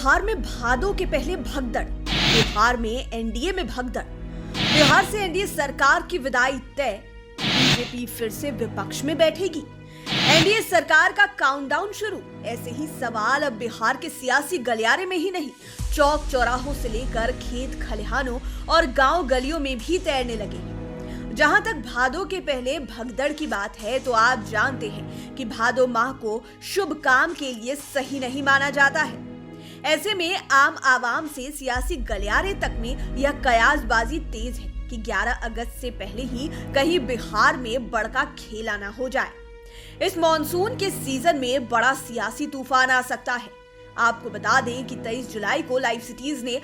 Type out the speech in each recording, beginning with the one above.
बिहार में भादों के पहले भगदड़, बिहार में एनडीए में भगदड़, बिहार से एनडीए सरकार की विदाई तय, बीजेपी फिर से विपक्ष में बैठेगी, एनडीए सरकार का काउंटडाउन शुरू। ऐसे ही सवाल अब बिहार के सियासी गलियारे में ही नहीं, चौक चौराहों से लेकर खेत खलिहानों और गांव गलियों में भी तैरने लगे हैं। जहां तक भादों के पहले भगदड़ की बात है तो आप जानते हैं कि भादो माह को शुभ काम के लिए सही नहीं माना जाता है। ऐसे में आम आवाम से सियासी गलियारे तक में यह कयासबाजी तेज है कि 11 अगस्त से पहले ही कहीं बिहार में बड़का खेला ना हो जाए। इस मॉनसून के सीजन में बड़ा सियासी तूफान आ सकता है। आपको बता दें कि 23 जुलाई को लाइव सिटीज ने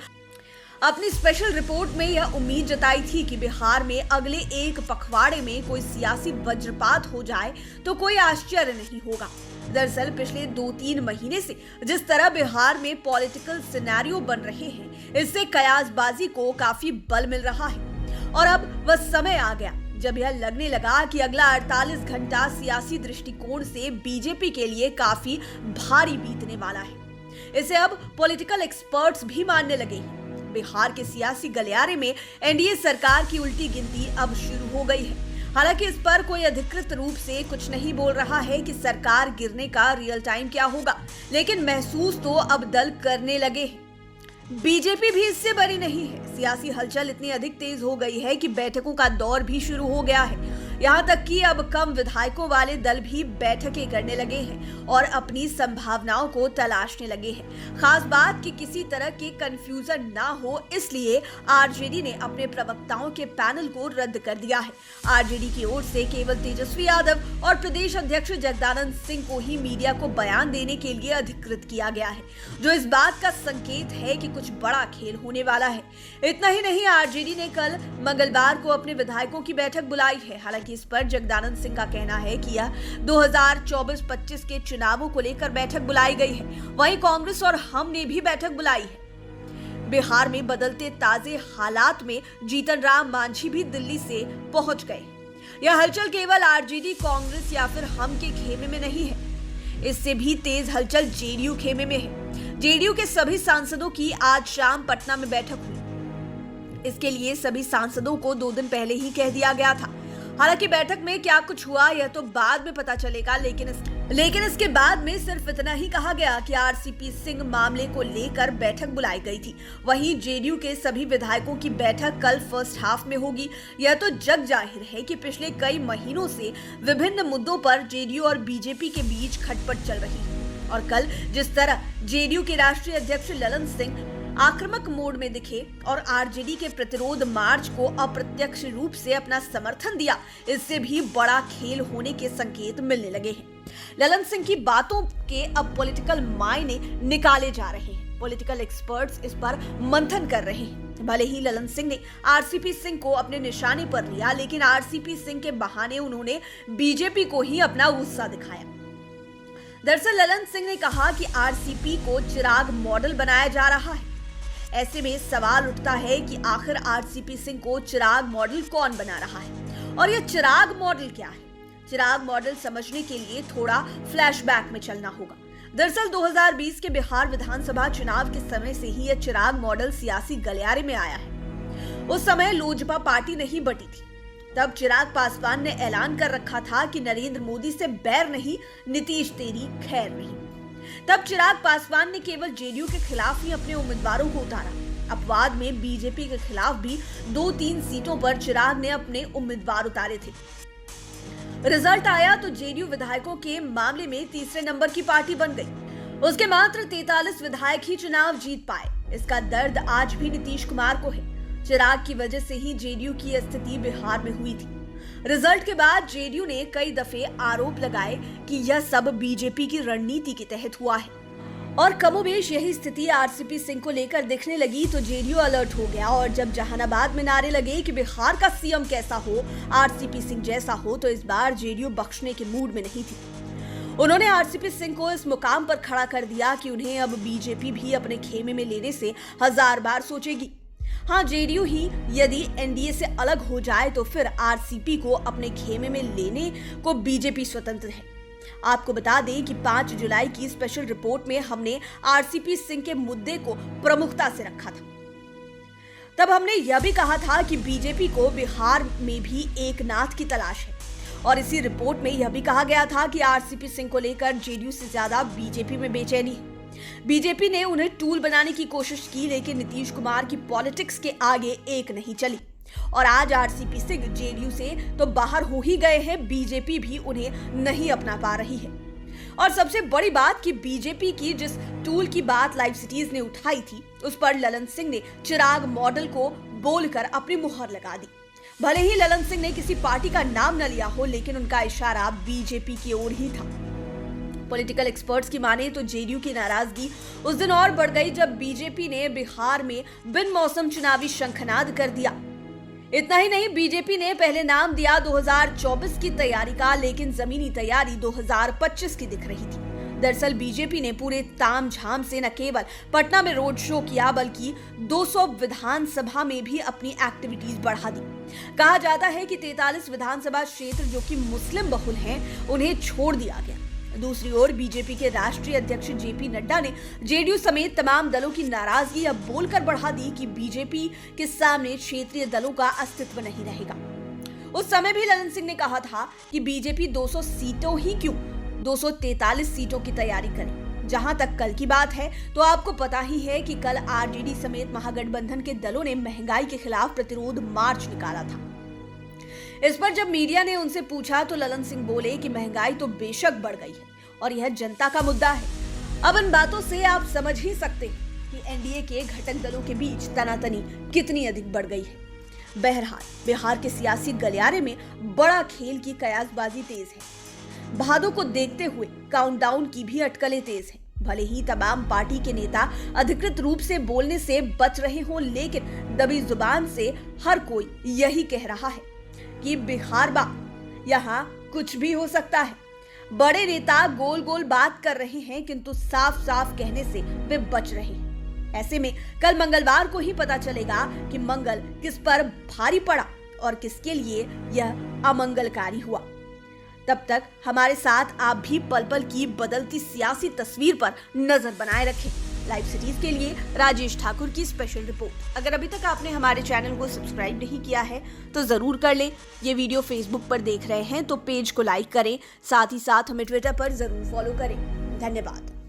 अपनी स्पेशल रिपोर्ट में यह उम्मीद जताई थी कि बिहार में अगले एक पखवाड़े में कोई सियासी वज्रपात हो जाए तो कोई आश्चर्य नहीं होगा। दरअसल पिछले 2-3 महीने से जिस तरह बिहार में पॉलिटिकल सिनेरियो बन रहे हैं, इससे कयासबाजी को काफी बल मिल रहा है और अब वह समय आ गया जब यह लगने लगा कि अगला 48 घंटा सियासी दृष्टिकोण से बीजेपी के लिए काफी भारी बीतने वाला है। इसे अब पॉलिटिकल एक्सपर्ट्स भी मानने लगे हैं। बिहार के सियासी गलियारे में एनडीए सरकार की उल्टी गिनती अब शुरू हो गई है। हालांकि इस पर कोई अधिकृत रूप से कुछ नहीं बोल रहा है कि सरकार गिरने का रियल टाइम क्या होगा, लेकिन महसूस तो अब दल करने लगे हैं। बीजेपी भी इससे बरी नहीं है। सियासी हलचल इतनी अधिक तेज हो गई है कि बैठकों का दौर भी शुरू हो गया है। यहाँ तक कि अब कम विधायकों वाले दल भी बैठकें करने लगे हैं और अपनी संभावनाओं को तलाशने लगे हैं। खास बात कि किसी तरह के कंफ्यूजन ना हो, इसलिए आरजेडी ने अपने प्रवक्ताओं के पैनल को रद्द कर दिया है। आरजेडी की ओर से केवल तेजस्वी यादव और प्रदेश अध्यक्ष जगदानंद सिंह को ही मीडिया को बयान देने के लिए अधिकृत किया गया है, जो इस बात का संकेत है कि कुछ बड़ा खेल होने वाला है। इतना ही नहीं, आरजेडी ने कल मंगलवार को अपने विधायकों की बैठक बुलाई है। हालांकि इस पर जगदानंद सिंह का कहना है कि यह 2024-25 के चुनावों को लेकर बैठक बुलाई गई है। वहीं कांग्रेस और हम ने भी बैठक बुलाई है। बिहार में बदलते ताजे हालात में जीतन राम मांझी भी दिल्ली से पहुंच गए। यह हलचल केवल आरजेडी, कांग्रेस या फिर हम के खेमे में नहीं है, इससे भी तेज हलचल जेडीयू खेमे में है। जेडीयू के सभी सांसदों की आज शाम पटना में बैठक हुई। इसके लिए सभी सांसदों को 2 दिन पहले ही कह दिया गया था। हालांकि बैठक में क्या कुछ हुआ यह तो बाद में पता चलेगा, लेकिन इसके बाद में सिर्फ इतना ही कहा गया कि आरसीपी सिंह मामले को लेकर बैठक बुलाई गई थी। वहीं जेडीयू के सभी विधायकों की बैठक कल फर्स्ट हाफ में होगी। यह तो जग जाहिर है कि पिछले कई महीनों से विभिन्न मुद्दों पर जेडीयू और बीजेपी के बीच खटपट चल रही है और कल जिस तरह जेडीयू के राष्ट्रीय अध्यक्ष ललन सिंह आक्रामक मोड में दिखे और आरजेडी के प्रतिरोध मार्च को अप्रत्यक्ष रूप से अपना समर्थन दिया, इससे भी बड़ा खेल होने के संकेत मिलने लगे हैं। ललन सिंह की बातों के अब पॉलिटिकल मायने निकाले जा रहे हैं। पॉलिटिकल एक्सपर्ट्स इस पर मंथन कर रहे हैं। भले ही ललन सिंह ने आरसीपी सिंह को अपने निशाने पर लिया, लेकिन आरसीपी सिंह के बहाने उन्होंने बीजेपी को ही अपना गुस्सा दिखाया। दरअसल ललन सिंह ने कहा कि आरसीपी को चिराग मॉडल बनाया जा रहा है। ऐसे में सवाल उठता है कि आखिर आरसीपी सिंह को चिराग मॉडल कौन बना रहा है और यह चिराग मॉडल क्या है। चिराग मॉडल समझने के लिए थोड़ा फ्लैशबैक में चलना होगा। दरअसल 2020 के बिहार विधानसभा चुनाव के समय से ही यह चिराग मॉडल सियासी गलियारे में आया है। उस समय लोजपा पार्टी नहीं बटी थी। तब चिराग पासवान ने ऐलान कर रखा था कि नरेंद्र मोदी से बैर नहीं, नीतीश तेरी खैर नहीं। तब चिराग पासवान ने केवल जेडीयू के खिलाफ ही अपने उम्मीदवारों को उतारा। अपवाद में बीजेपी के खिलाफ भी 2-3 सीटों पर चिराग ने अपने उम्मीदवार उतारे थे। रिजल्ट आया तो जेडीयू विधायकों के मामले में तीसरे नंबर की पार्टी बन गई। उसके मात्र 43 विधायक ही चुनाव जीत पाए। इसका दर्द आज भी नीतीश कुमार को है। चिराग की वजह से ही जेडीयू की स्थिति बिहार में हुई थी। रिजल्ट के बाद जेडीयू ने कई दफे आरोप लगाए कि यह सब बीजेपी की रणनीति के तहत हुआ है और कमोबेश यही स्थिति आरसीपी सिंह को लेकर दिखने लगी तो जेडीयू अलर्ट हो गया। और जब जहानाबाद में नारे लगे कि बिहार का सीएम कैसा हो, आरसीपी सिंह जैसा हो, तो इस बार जेडीयू बख्शने के मूड में नहीं थी। उन्होंने आरसीपी सिंह को इस मुकाम पर खड़ा कर दिया कि उन्हें अब बीजेपी भी अपने खेमे में लेने से 1000 बार सोचेगी। हाँ, जेडीयू ही यदि एनडीए से अलग हो जाए तो फिर आरसीपी को अपने खेमे में लेने को बीजेपी स्वतंत्र है। आपको बता दें कि 5 जुलाई की स्पेशल रिपोर्ट में हमने आरसीपी सिंह के मुद्दे को प्रमुखता से रखा था। तब हमने यह भी कहा था कि बीजेपी को बिहार में भी एक नाथ की तलाश है और इसी रिपोर्ट में यह भी कहा गया था कि आरसीपी सिंह को लेकर जेडीयू से ज्यादा बीजेपी में बेचैनी है। बीजेपी ने उन्हें टूल बनाने की कोशिश की, लेकिन नीतीश कुमार की पॉलिटिक्स के आगे एक नहीं चली और आज आरसीपी सिंह जेडीयू से तो बाहर हो ही गए हैं, बीजेपी भी उन्हें नहीं अपना पा रही है। और सबसे बड़ी बात कि बीजेपी की जिस टूल की बात लाइव सिटीज ने उठाई थी, उस पर ललन सिंह ने चिराग मॉडल को बोलकर अपनी मुहर लगा दी। भले ही ललन सिंह ने किसी पार्टी का नाम न लिया हो, लेकिन उनका इशारा बीजेपी की ओर ही था। पॉलिटिकल एक्सपर्ट्स की माने तो जेडीयू की नाराजगी उस दिन और बढ़ गई जब बीजेपी ने बिहार में बिन मौसम चुनावी शंखनाद कर दिया। इतना ही नहीं, बीजेपी ने पहले नाम दिया 2024 की तैयारी का, लेकिन जमीनी तैयारी 2025 की दिख रही थी। दरअसल बीजेपी ने पूरे तामझाम से न केवल पटना में रोड शो किया, बल्कि 200 विधानसभा में भी अपनी एक्टिविटीज बढ़ा दी। कहा जाता है कि 43 विधानसभा क्षेत्र जो कि मुस्लिम बहुल हैं, उन्हें छोड़ दिया गया। दूसरी ओर बीजेपी के राष्ट्रीय अध्यक्ष जेपी नड्डा ने जेडीयू समेत तमाम दलों की नाराजगी अब बोलकर बढ़ा दी कि बीजेपी के सामने क्षेत्रीय दलों का अस्तित्व नहीं रहेगा। उस समय भी ललन सिंह ने कहा था कि बीजेपी 200 सीटों ही क्यों 243 सीटों की तैयारी करे। जहां तक कल की बात है तो आपको पता ही है कि कल आरजेडी समेत महागठबंधन के दलों ने महंगाई के खिलाफ प्रतिरोध मार्च निकाला था। इस पर जब मीडिया ने उनसे पूछा तो ललन सिंह बोले कि महंगाई तो बेशक बढ़ गई है और यह जनता का मुद्दा है। अब इन बातों से आप समझ ही सकते हैं कि एनडीए के घटक दलों के बीच तनातनी कितनी अधिक बढ़ गई है। बहरहाल बिहार के सियासी गलियारे में बड़ा खेल की कयासबाजी तेज है। भादों को देखते हुए काउंटडाउन की भी अटकलें तेज हैं। भले ही तमाम पार्टी के नेता अधिकृत रूप से बोलने से बच रहे हों, लेकिन दबी जुबान से हर कोई यही कह रहा है कि बिहार बा, यहाँ कुछ भी हो सकता है। बड़े नेता गोल गोल बात कर रहे हैं, किंतु साफ साफ कहने से वे बच रहे हैं। ऐसे में कल मंगलवार को ही पता चलेगा कि मंगल किस पर भारी पड़ा और किसके लिए यह अमंगलकारी हुआ। तब तक हमारे साथ आप भी पल पल की बदलती सियासी तस्वीर पर नजर बनाए रखें। लाइव सिटीज के लिए राजेश ठाकुर की स्पेशल रिपोर्ट। अगर अभी तक आपने हमारे चैनल को सब्सक्राइब नहीं किया है तो जरूर कर लें। ये वीडियो फेसबुक पर देख रहे हैं तो पेज को लाइक करें, साथ ही साथ हमें ट्विटर पर जरूर फॉलो करें। धन्यवाद।